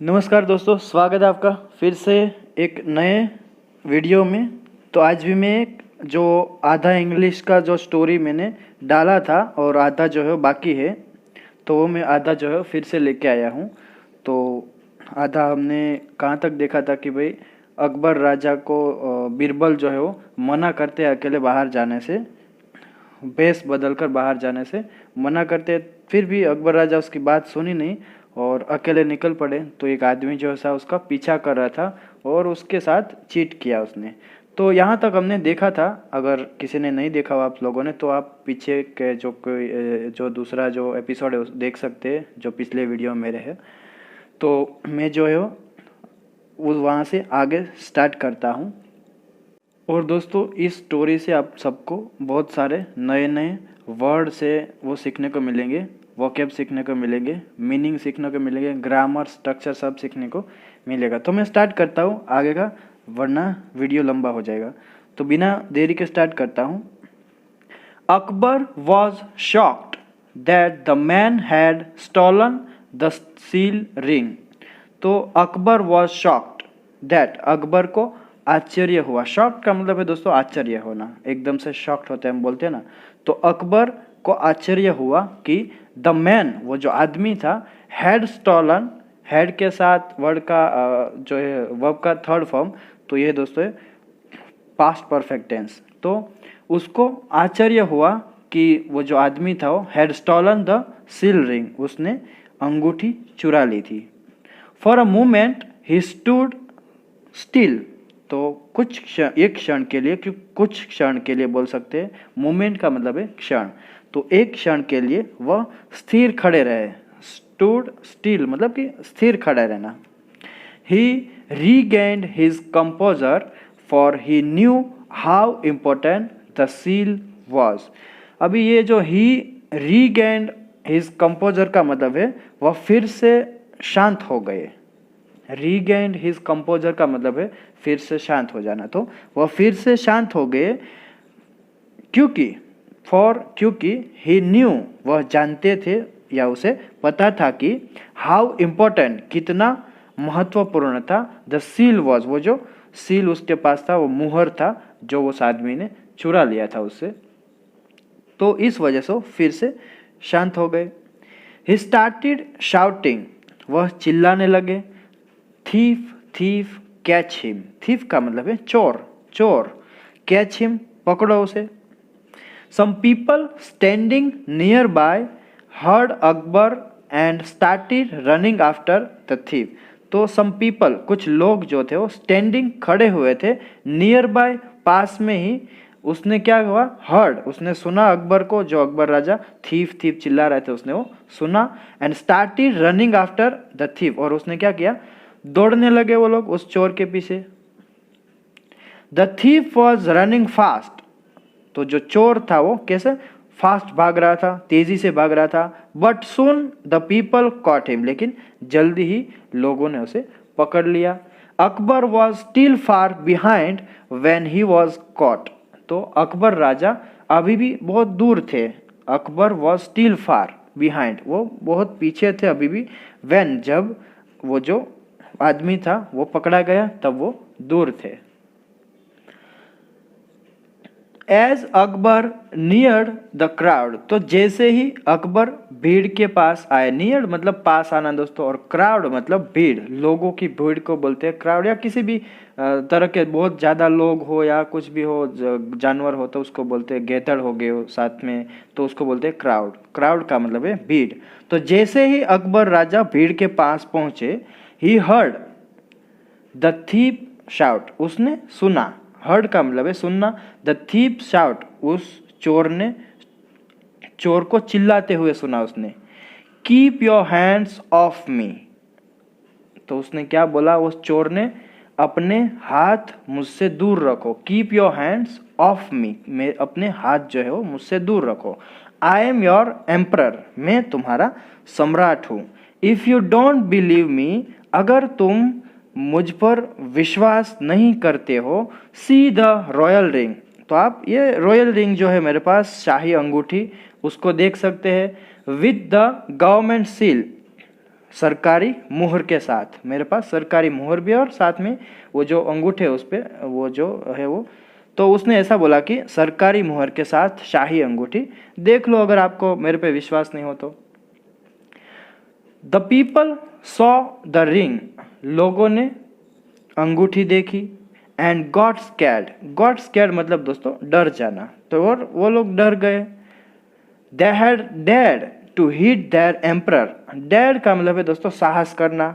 नमस्कार दोस्तों, स्वागत है आपका फिर से एक नए वीडियो में। तो आज भी मैं जो आधा इंग्लिश का जो स्टोरी मैंने डाला था और आधा जो है बाकी है, तो वो मैं आधा जो है फिर से लेके आया हूँ। तो आधा हमने कहाँ तक देखा था कि भाई अकबर राजा को बीरबल जो है वो मना करते हैं अकेले बाहर जाने से, भेष बदल कर बाहर जाने से मना करते, फिर भी अकबर राजा उसकी बात सुनी नहीं और अकेले निकल पड़े। तो एक आदमी जो है उसका पीछा कर रहा था और उसके साथ चीट किया उसने। तो यहाँ तक हमने देखा था। अगर किसी ने नहीं देखा हो आप लोगों ने, तो आप पीछे के जो दूसरा जो एपिसोड है देख सकते हैं, जो पिछले वीडियो में मेरे है। तो मैं जो है वो वहाँ से आगे स्टार्ट करता हूँ। और दोस्तों, इस स्टोरी से आप सबको बहुत सारे नए नए वर्ड से वो सीखने को मिलेंगे, वोकैब सीखने को मिलेंगे, मीनिंग सीखने को मिलेंगे, ग्रामर स्ट्रक्चर सब सीखने को मिलेगा। तो मैं स्टार्ट करता हूँ आगे का, वरना वीडियो लंबा हो जाएगा। तो बिना देरी के स्टार्ट करता हूँ। Akbar was shocked that the man had stolen the seal ring. तो Akbar was shocked that, Akbar को आश्चर्य हुआ। शॉक्ड का मतलब है दोस्तों आश्चर्य होना, एकदम से शॉक्ड होते हैं हम बोलते हैं ना। तो अकबर को आश्चर्य हुआ कि द मैन, वो जो आदमी था, हैड स्टॉलन, हैड के साथ वर्ड का जो है वर्ब का थर्ड फॉर्म, तो ये दोस्तों है पास्ट परफेक्ट टेंस। तो उसको आश्चर्य हुआ कि वो जो आदमी था वो had stolen the seal ring, उसने अंगूठी चुरा ली थी। For a moment he stood still. तो कुछ क्षण, एक क्षण के लिए, क्यों कुछ क्षण के लिए बोल सकते हैं, मोमेंट का मतलब है क्षण। तो एक क्षण के लिए वह स्थिर खड़े रहे। स्टूड स्टिल मतलब कि स्थिर खड़ा रहना। He regained his composure for he knew how important the seal was. अभी ये जो ही रीगेन्ड हिज कंपोजर का मतलब है वह फिर से शांत हो गए। रीगेन्ड हिज कंपोजर का मतलब है फिर से शांत हो जाना। तो वह फिर से शांत हो गए क्योंकि ही न्यू, वह जानते थे या उसे पता था कि हाउ इम्पोर्टेंट, कितना महत्वपूर्ण था, द सील वॉज, वो जो सील उसके पास था, वो मुहर था जो उस आदमी ने चुरा लिया था उससे। तो इस वजह से फिर से शांत हो गए। ही स्टार्टेड शाउटिंग, वह चिल्लाने लगे। Thief thief catch him, thief का मतलब है चोर, चोर। कैच हिम, पकड़ो उसे। Some people standing nearby heard Akbar and started running after the thief. तो सम पीपल, कुछ लोग जो थे वो स्टैंडिंग, खड़े हुए थे, नियर बाय, पास में ही। उसने क्या हुआ, हर्ड, उसने सुना अकबर को, जो अकबर राजा थीफ थीफ चिल्ला रहे थे उसने वो सुना। And started running after the thief, और उसने क्या किया, दौड़ने लगे वो लोग उस चोर के पीछे। The thief was running fast. तो जो चोर था वो कैसे फास्ट भाग रहा था, तेजी से भाग रहा था। But soon the people cot him, लेकिन जल्दी ही लोगों ने उसे पकड़ लिया। Akbar was still far behind when he was caught. तो अकबर राजा अभी भी बहुत दूर थे। Akbar was still far behind, वो बहुत पीछे थे अभी भी। व्हेन, जब वो जो आदमी था वो पकड़ा गया तब वो दूर थे। As Akbar near the crowd, तो जैसे ही अकबर भीड़ के पास आए, नियर मतलब पास आना दोस्तों, और क्राउड मतलब भीड़, लोगों की भीड़ को बोलते हैं क्राउड। या किसी भी तरह के बहुत ज़्यादा लोग हो या कुछ भी हो, जानवर हो, तो उसको बोलते हैं, गैदड़ हो गए हो साथ में, तो उसको बोलते हैं क्राउड। क्राउड का मतलब है भीड़। तो जैसे ही अकबर राजा भीड़ के पास पहुंचे, he heard the thief shout, उसने सुना। हर्ड का मतलब है सुनना। द थीप शाउट, उस चोर को चिल्लाते हुए सुना उसने। Keep your hands of me. तो उसने क्या बोला उस चोर ने, अपने हाथ मुझसे दूर रखो। Keep your hands of me, मैं अपने हाथ जो है वो मुझसे दूर रखो। आई एम योर एम्परर, मैं तुम्हारा सम्राट हूँ। If you don't believe me, अगर तुम मुझ पर विश्वास नहीं करते हो, सी द रॉयल रिंग, तो आप ये रॉयल रिंग जो है मेरे पास, शाही अंगूठी, उसको देख सकते हैं। विद द गवर्नमेंट सील, सरकारी मुहर के साथ। मेरे पास सरकारी मुहर भी है और साथ में वो जो अंगूठे उस पर वो जो है वो, तो उसने ऐसा बोला कि सरकारी मुहर के साथ शाही अंगूठी। देख लो अगर आपको मेरे पे विश्वास नहीं हो तो। The people saw the ring, लोगों ने अंगूठी देखी। And got scared, got scared मतलब दोस्तों डर जाना, तो और वो लोग डर गए। They had dared to hit their emperor, dare का मतलब है दोस्तों साहस करना,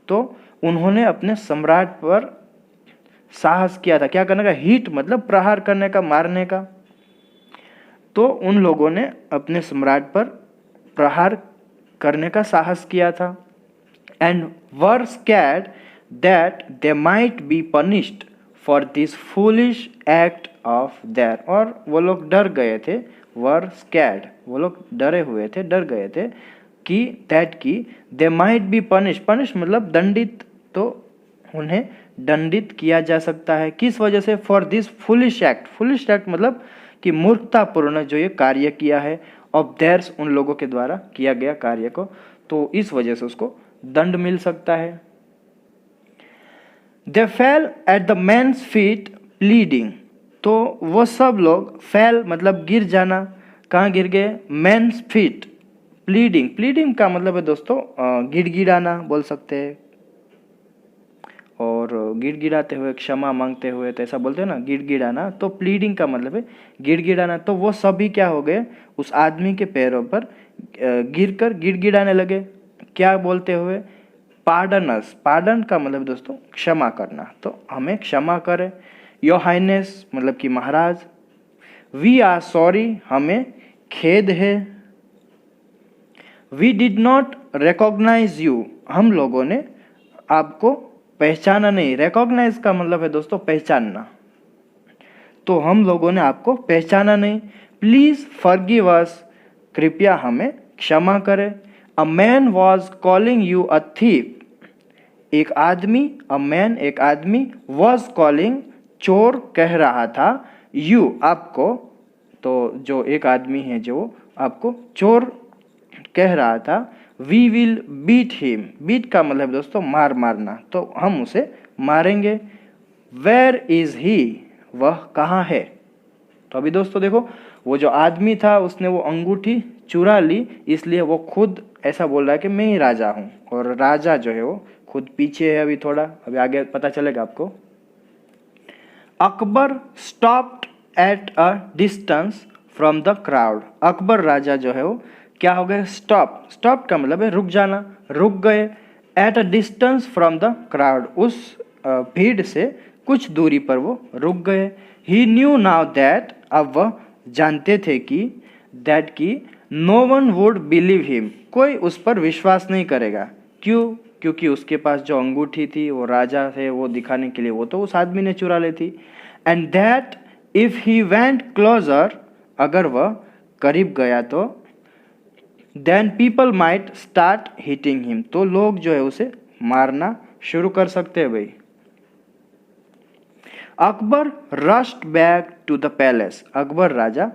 तो उन्होंने अपने सम्राट पर साहस किया था। क्या करने का? हिट मतलब प्रहार करने का, मारने का। तो उन लोगों ने अपने सम्राट पर प्रहार करने का साहस किया था। And were scared that they might be punished for this foolish act of their, और वो लोग डर गए थे। वर स्कैर्ड, वो लोग डरे हुए थे, डर गए थे कि दैट की they might be punish, punish मतलब दंडित, तो उन्हें दंडित किया जा सकता है। किस वजह से? For this foolish act, foolish act मतलब कि मूर्खतापूर्ण जो ये कार्य किया है, ऑफ देयर्स, उन लोगों के द्वारा किया गया कार्य को, तो इस वजह से उसको दंड मिल सकता है। They fell at the man's feet pleading, तो वो सब लोग, फेल मतलब गिर जाना, कहाँ गिर गए? मैन्स फीट प्लीडिंग, प्लीडिंग का मतलब है दोस्तों गिड़गिड़ाना बोल सकते हैं, और गिड़गिड़ाते हुए, क्षमा मांगते हुए, तो ऐसा बोलते हैं ना गिड़गिड़ाना, तो प्लीडिंग का मतलब है गिड़गिड़ाना। तो वो सभी क्या हो गए? उस आदमी के पैरों पर गिरकर गिड़गिड़ाने लगे। क्या बोलते हुए? पार्डनस, पार्डन का मतलब दोस्तों क्षमा करना, तो हमें क्षमा करें। योर हाइनेस मतलब कि महाराज। वी आर सॉरी, हमें खेद है। We did not recognize you, हम लोगों ने आपको पहचाना नहीं। रिकॉग्नाइज का मतलब है दोस्तों पहचानना, तो हम लोगों ने आपको पहचाना नहीं। प्लीज फॉरगिव अस, कृपया हमें क्षमा करें। A man was calling you a thief, एक आदमी, अ मैन एक आदमी, वॉज कॉलिंग चोर कह रहा था, यू आपको, तो जो एक आदमी है जो आपको चोर कह रहा था। We will beat him, beat का मतलब दोस्तों मार मारना, तो हम उसे मारेंगे। वेयर इज ही, वह कहाँ है? तो अभी दोस्तों देखो, वो जो आदमी था उसने वो अंगूठी चुरा ली, इसलिए वो खुद ऐसा बोल रहा है कि मैं ही राजा हूँ, और राजा जो है वो खुद पीछे है। अभी थोड़ा अभी आगे पता चलेगा आपको। Akbar stopped at a distance from the crowd, Akbar राजा जो है वो क्या हो गए? स्टॉप, स्टॉप का मतलब है रुक जाना, रुक गए। Eight a distance from the crowd, उस भीड़ से कुछ दूरी पर वो रुक गए। ही न्यू नाउ दैट, अब वह जानते थे कि दैट की no one would believe him, कोई उस पर विश्वास नहीं करेगा। क्यों? क्योंकि उसके पास जो अंगूठी थी वो राजा थे, वो दिखाने के लिए वो तो उस आदमी ने चुरा ली थी। And that if he went closer, अगर वह करीब गया तो then people might start hitting him, तो लोग जो है उसे मारना शुरू कर सकते हैं भाई। Akbar rushed back to the palace, Akbar राजा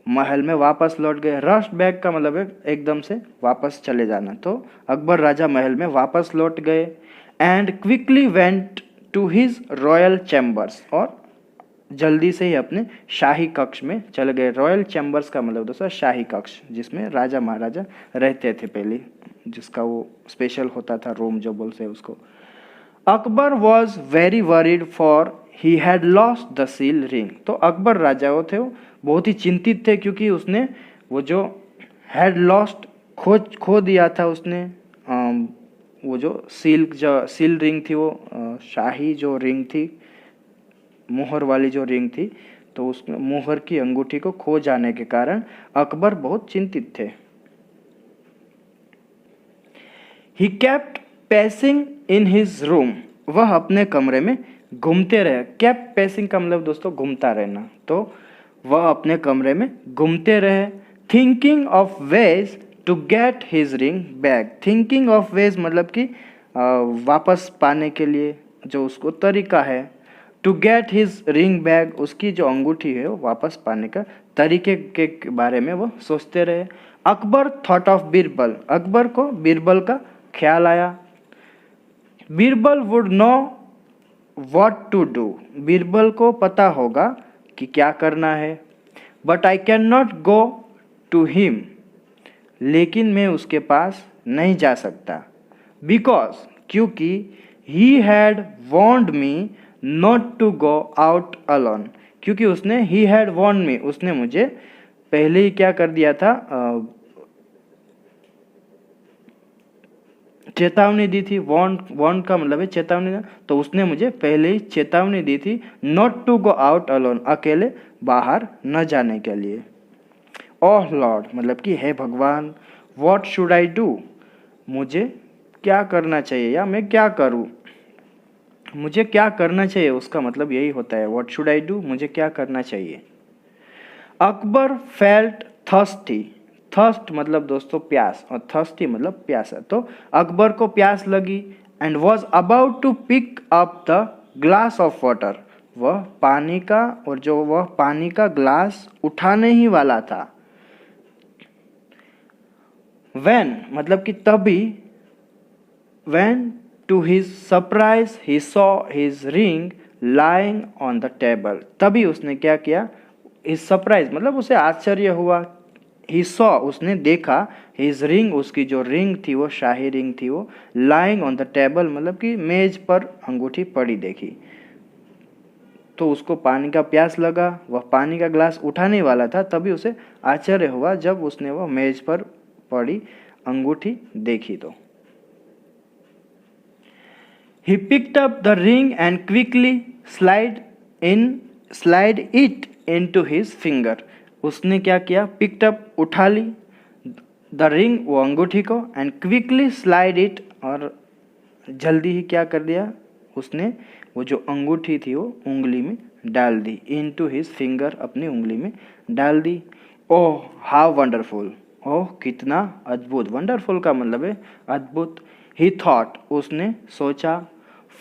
महल में वापस लौट गए। रश्ड बैक का मतलब है एकदम से वापस चले जाना, तो अकबर राजा महल में वापस लौट गए। And quickly went to his royal chambers, और जल्दी से ही अपने शाही कक्ष में चले गए। रॉयल चैम्बर्स का मतलब दोस्तों शाही कक्ष, जिसमें राजा महाराजा रहते थे पहले, जिसका वो स्पेशल होता था रूम जो बोलते हैं उसको। Akbar was very worried for he had lost the seal ring, तो अकबर राजा वो थे वो बहुत ही चिंतित थे, क्योंकि उसने वो जो हैड लॉस्ट खो दिया था उसने, वो जो सील रिंग थी, वो शाही जो रिंग थी, मुहर वाली जो रिंग थी, तो उस मुहर की अंगूठी को खो जाने के कारण अकबर बहुत चिंतित थे। He kept passing in his room, वह अपने कमरे में घूमते रहे। केप्ट पैसिंग का मतलब दोस्तों घूमता रहना, तो वह अपने कमरे में घूमते रहे। Thinking of ways to get his ring back, thinking of ways मतलब कि वापस पाने के लिए जो उसको तरीका है। To get his ring back, उसकी जो अंगूठी है वो वापस पाने का तरीके के बारे में वो सोचते रहे। अकबर थॉट ऑफ बीरबल, अकबर को बीरबल का ख्याल आया। Birbal would know what to do, Birbal को पता होगा कि क्या करना है। But I can not go to him, लेकिन मैं उसके पास नहीं जा सकता। बिकॉज, क्योंकि he had warned me not to go out alone, क्योंकि उसने ही हैड वॉर्न्ड मी, उसने मुझे पहले ही क्या कर दिया था, चेतावनी दी थी। वॉर्न का मतलब है चेतावनी, तो उसने मुझे पहले ही चेतावनी दी थी not to go out alone, अकेले बाहर न जाने के लिए। ओह लॉर्ड मतलब कि हे भगवान, व्हाट शुड आई डू, मुझे क्या करना चाहिए या मैं क्या करूं, मुझे क्या करना चाहिए, उसका मतलब यही होता है व्हाट शुड आई डू, मुझे क्या करना चाहिए। अकबर फेल्ट थर्स्टी, थर्स्ट मतलब दोस्तों प्यास और थर्स्टी मतलब प्यासा, तो अकबर को प्यास लगी। And was about to pick up the glass of water, वह पानी का और जो वह पानी का ग्लास उठाने ही वाला था। व्हेन मतलब कि तभी, when to his surprise he saw his ring lying on the table, तभी उसने क्या किया, हिज सरप्राइज मतलब उसे आश्चर्य हुआ। ही सॉ उसने देखा, हिज रिंग उसकी जो रिंग थी वो शाही रिंग थी, वो लाइंग ऑन द टेबल मतलब कि मेज पर अंगूठी पड़ी देखी। तो उसको पानी का प्यास लगा, वह पानी का ग्लास उठाने वाला था, तभी उसे आश्चर्य हुआ जब उसने वह मेज पर पड़ी अंगूठी देखी। तो he picked up the ring and quickly slide it into his finger, उसने क्या किया, picked up उठा ली, द रिंग वो अंगूठी को, एंड क्विकली स्लाइड इट और जल्दी ही क्या कर दिया, उसने वो जो अंगूठी थी वो उंगली में डाल दी, इनटू हिज फिंगर अपनी उंगली में डाल दी। ओह हाउ वंडरफुल, ओह कितना अद्भुत, वंडरफुल का मतलब है अद्भुत। ही थॉट उसने सोचा,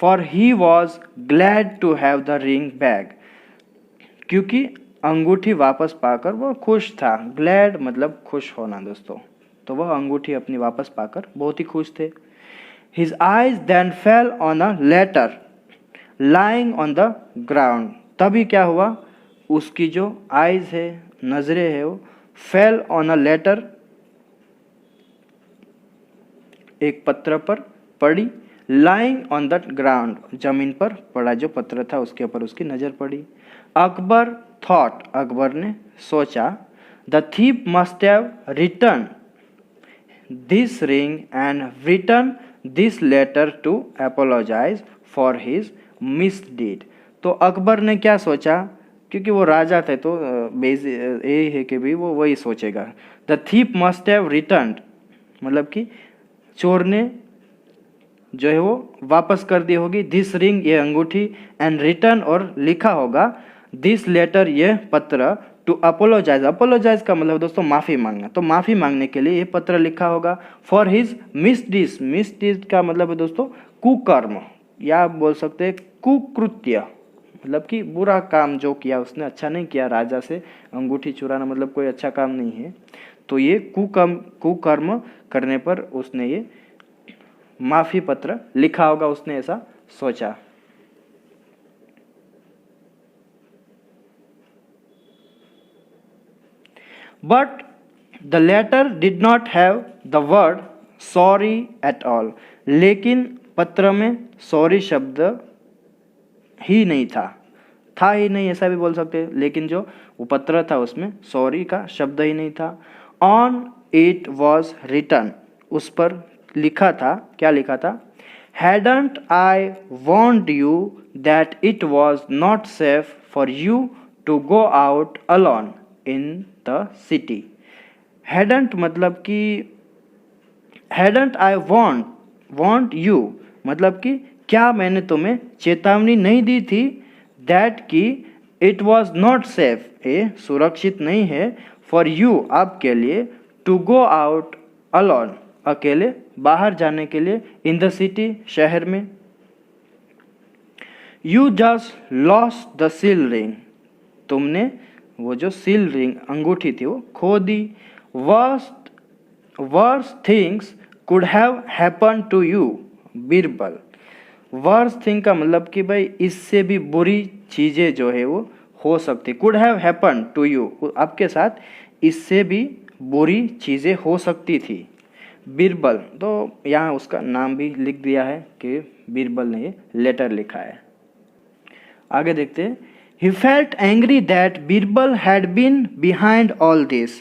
for he was glad to have the ring back, क्योंकि अंगूठी वापस पाकर वह खुश था। ग्लैड मतलब खुश होना दोस्तों, तो वह अंगूठी अपनी वापस पाकर बहुत ही खुश थे। His eyes then fell on a letter lying on the ground, तभी क्या हुआ, उसकी जो आइज है, नजरें है, वो फेल ऑन अ लेटर एक पत्र पर पड़ी, लाइंग ऑन द ग्राउंड जमीन पर पड़ा जो पत्र था उसके ऊपर उसकी नजर पड़ी। अकबर थॉट अकबर ने सोचा, the thief must have return this ring and return this letter to apologise for his misdeed, तो अकबर ने क्या सोचा, क्योंकि वो राजा थे तो ये है कि भी वो वही सोचेगा। The thief must have return मतलब कि चोर ने जो है वो वापस कर दी होगी, दिस रिंग ये अंगूठी, एंड रिटर्न और लिखा होगा, दिस लेटर ये पत्र, टू अपोलोजाइज, अपोलोजाइज का मतलब दोस्तों माफ़ी मांगना, तो माफ़ी मांगने के लिए ये पत्र लिखा होगा। फॉर हिज मिसडीड, मिसडीड का मतलब है दोस्तों कुकर्म, या आप बोल सकते हैं कुकृत्य, मतलब कि बुरा काम जो किया उसने, अच्छा नहीं किया, राजा से अंगूठी चुराना मतलब कोई अच्छा काम नहीं है, तो ये कुकर्म करने पर उसने ये माफी पत्र लिखा होगा, उसने ऐसा सोचा। But the letter did not have the word sorry at all, लेकिन पत्र में सॉरी शब्द ही नहीं था ही नहीं ऐसा भी बोल सकते हैं, लेकिन जो वो पत्र था उसमें सॉरी का शब्द ही नहीं था। ऑन इट वॉज रिटर्न, उस पर लिखा था, क्या लिखा था, hadn't I warned you that it was not safe for you to go out alone in the city. Hadn't मतलब कि हैडंट आई वांट यू मतलब कि क्या मैंने तुम्हें चेतावनी नहीं दी थी, दैट कि इट वॉज नॉट सेफ, ये सुरक्षित नहीं है, फॉर यू आपके लिए, टू गो आउट अलोन अकेले बाहर जाने के लिए, इन द सिटी शहर में। You just lost the seal ring, तुमने वो जो सील रिंग अंगूठी थी वो खो दी। Worst things could have happen to you Birbal. Worse thing का मतलब कि भाई इससे भी बुरी चीज़ें जो है वो हो सकती, could have happen to you, आपके साथ इससे भी बुरी चीज़ें हो सकती थी। बीरबल, तो यहाँ उसका नाम भी लिख दिया है कि बीरबल ने ये लेटर लिखा है। आगे देखते हैं। He felt angry that Birbal had been behind all this.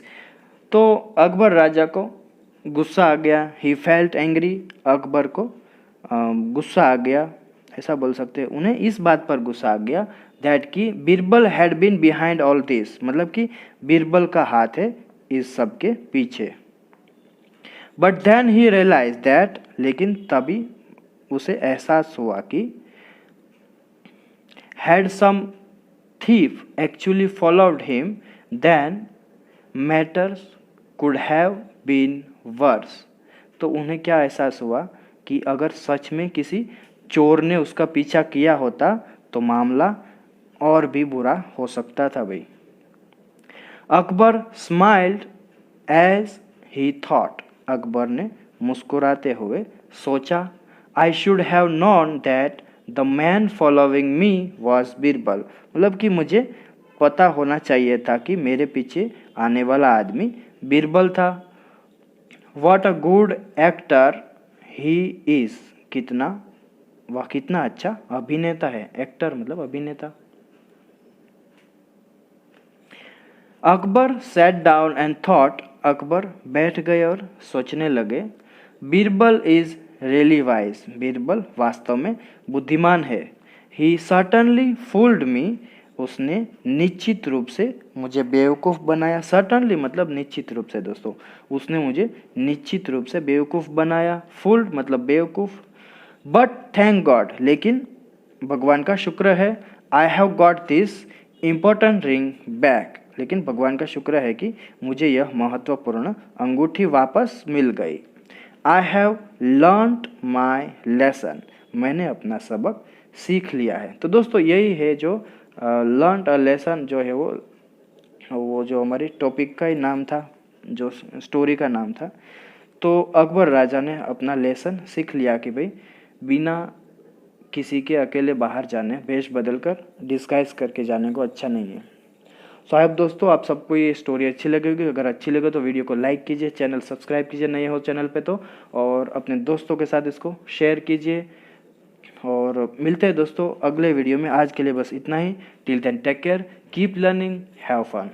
तो अकबर राजा को गुस्सा आ गया। ही फेल्ट एंग्री, अकबर को गुस्सा आ गया, ऐसा बोल सकते हैं। उन्हें इस बात पर गुस्सा आ गया दैट कि Birbal had been behind all this, मतलब कि बीरबल का हाथ है इस सब के पीछे। But then he realize that, लेकिन तभी उसे एहसास हुआ कि had some thief actually followed him, then matters could have been worse। तो उन्हें क्या एहसास हुआ कि अगर सच में किसी चोर ने उसका पीछा किया होता तो मामला और भी बुरा हो सकता था भाई। Akbar smiled as he thought, Akbar ने मुस्कुराते हुए सोचा। I should have known that the man following me was Birbal, मतलब कि मुझे पता होना चाहिए था कि मेरे पीछे आने वाला आदमी बीरबल था। What a good actor he is, वह कितना अच्छा अभिनेता है। एक्टर मतलब अभिनेता। Akbar sat down and thought, Akbar बैठ गए और सोचने लगे। Birbal is really wise, Birbal वास्तव में बुद्धिमान है। ही सर्टनली फूल्ड मी, उसने निश्चित रूप से मुझे बेवकूफ़ बनाया। सर्टनली मतलब निश्चित रूप से दोस्तों, उसने मुझे निश्चित रूप से बेवकूफ़ बनाया। फूल्ड मतलब बेवकूफ़। बट थैंक गॉड, लेकिन भगवान का शुक्र है। I have got this important ring back, लेकिन भगवान का शुक्र है कि मुझे यह महत्वपूर्ण अंगूठी वापस मिल गई। I have learned my lesson, मैंने अपना सबक सीख लिया है। तो दोस्तों यही है जो लर्नड अ लेसन जो है वो जो हमारी टॉपिक का ही नाम था, जो स्टोरी का नाम था। तो अकबर राजा ने अपना लेसन सीख लिया कि भाई बिना किसी के अकेले बाहर जाने, वेश बदल कर डिस्गाइज करके जाने को अच्छा नहीं है। शायद दोस्तों आप सबको ये स्टोरी अच्छी लगेगी। अगर अच्छी लगे तो वीडियो को लाइक कीजिए, चैनल सब्सक्राइब कीजिए नए हो चैनल पे तो, और अपने दोस्तों के साथ इसको शेयर कीजिए। और मिलते हैं दोस्तों अगले वीडियो में। आज के लिए बस इतना ही। Till then take care, keep learning, have fun.